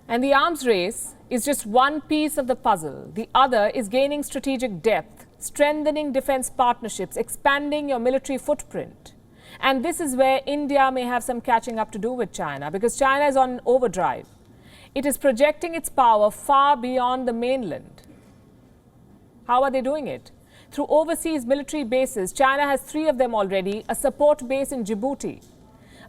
And the arms race is just one piece of the puzzle. The other is gaining strategic depth, strengthening defense partnerships, expanding your military footprint. And this is where India may have some catching up to do with China, because China is on overdrive. It is projecting its power far beyond the mainland. How are they doing it? Through overseas military bases. China has 3 of them already: a support base in Djibouti,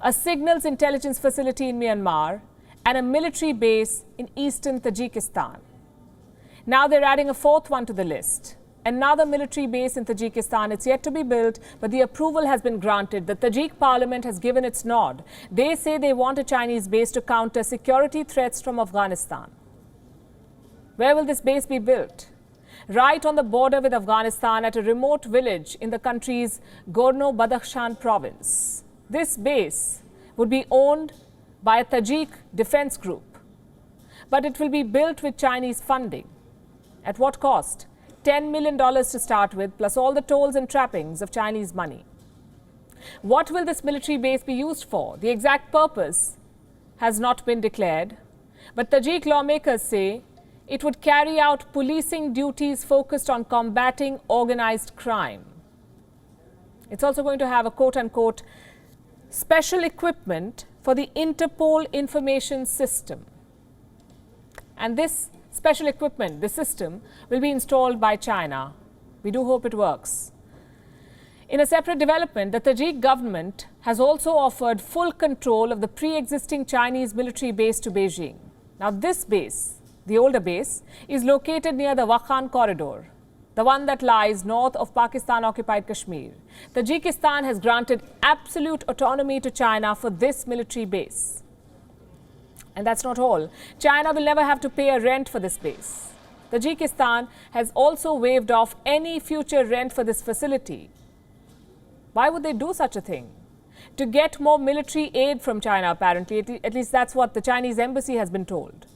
a signals intelligence facility in Myanmar, and a military base in eastern Tajikistan. Now they're adding a 4th one to the list. Another military base in Tajikistan. It's yet to be built, but the approval has been granted. The Tajik parliament has given its nod. They say they want a Chinese base to counter security threats from Afghanistan. Where will this base be built? Right on the border with Afghanistan, at a remote village in the country's Gorno-Badakhshan province. This base would be owned by a Tajik defense group, but it will be built with Chinese funding. At what cost? $10 million to start with, plus all the tolls and trappings of Chinese money. What will this military base be used for? The exact purpose has not been declared, but Tajik lawmakers say it would carry out policing duties focused on combating organized crime. It's also going to have a quote-unquote special equipment for the Interpol information system. And this special equipment, the system, will be installed by China. We do hope it works. In a separate development, the Tajik government has also offered full control of the pre-existing Chinese military base to Beijing. Now this base, the older base, is located near the Wakhan corridor, the one that lies north of Pakistan-occupied Kashmir. Tajikistan has granted absolute autonomy to China for this military base. And that's not all. China will never have to pay a rent for this base. Tajikistan has also waived off any future rent for this facility. Why would they do such a thing? To get more military aid from China, apparently. At least that's what the Chinese embassy has been told.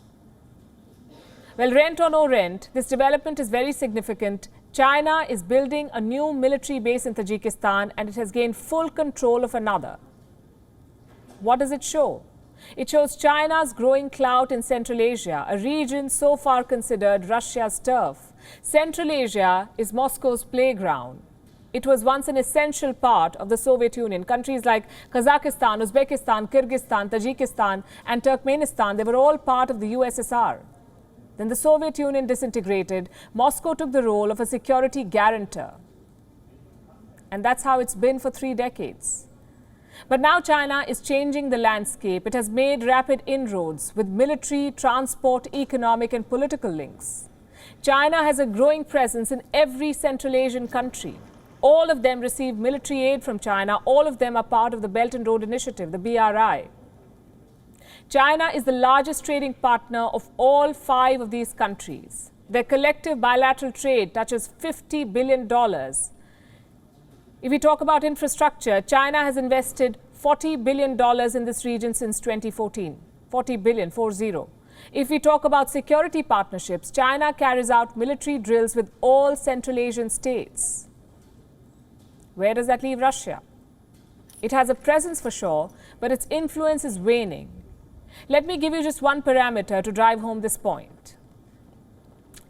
Well, rent or no rent, this development is very significant. China is building a new military base in Tajikistan, and it has gained full control of another. What does it show? It shows China's growing clout in Central Asia, a region so far considered Russia's turf. Central Asia is Moscow's playground. It was once an essential part of the Soviet Union. Countries like Kazakhstan, Uzbekistan, Kyrgyzstan, Tajikistan, and Turkmenistan, they were all part of the USSR. Then the Soviet Union disintegrated. Moscow took the role of a security guarantor. And that's how it's been for 3 decades. But now China is changing the landscape. It has made rapid inroads with military, transport, economic and political links. China has a growing presence in every Central Asian country. All of them receive military aid from China. All of them are part of the Belt and Road Initiative, the BRI. China is the largest trading partner of all 5 of these countries. Their collective bilateral trade touches $50 billion. If we talk about infrastructure, China has invested $40 billion in this region since 2014. 40 billion, 40. If we talk about security partnerships, China carries out military drills with all Central Asian states. Where does that leave Russia? It has a presence for sure, but its influence is waning. Let me give you just one parameter to drive home this point.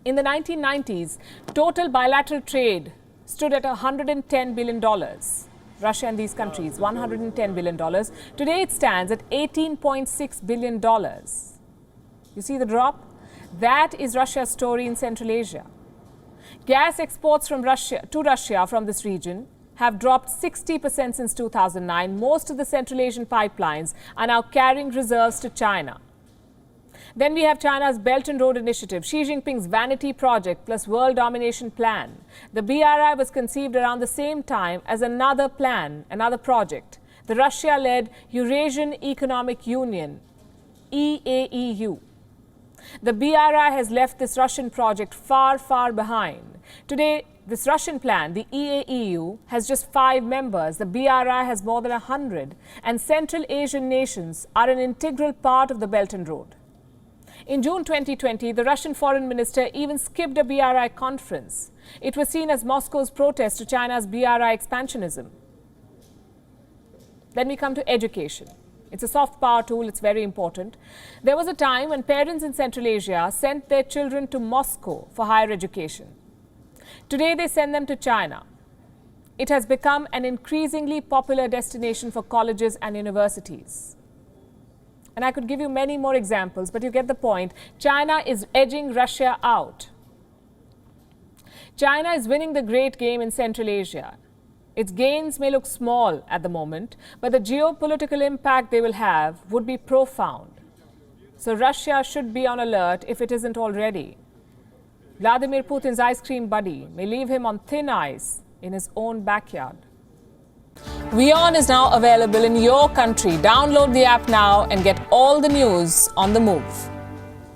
In the 1990s, total bilateral trade stood at $110 billion. Russia and these countries, $110 billion. Today it stands at $18.6 billion. You see the drop? That is Russia's story in Central Asia. Gas exports from Russia to Russia from this region have dropped 60% since 2009. Most of the Central Asian pipelines are now carrying reserves to China. Then we have China's Belt and Road Initiative, Xi Jinping's vanity project plus world domination plan. The BRI was conceived around the same time as another plan, another project, the Russia-led Eurasian Economic Union, EAEU. The BRI has left this Russian project far, far behind. Today, this Russian plan, the EAEU, has just 5 members. The BRI has more than 100. And Central Asian nations are an integral part of the Belt and Road. In June 2020, the Russian foreign minister even skipped a BRI conference. It was seen as Moscow's protest to China's BRI expansionism. Then we come to education. It's a soft power tool, it's very important. There was a time when parents in Central Asia sent their children to Moscow for higher education. Today they send them to China. It has become an increasingly popular destination for colleges and universities. And I could give you many more examples, but you get the point. China is edging Russia out. China is winning the great game in Central Asia. Its gains may look small at the moment, but the geopolitical impact they will have would be profound. So Russia should be on alert if it isn't already. Vladimir Putin's ice cream buddy may leave him on thin ice in his own backyard. WION is now available in your country. Download the app now and get all the news on the move.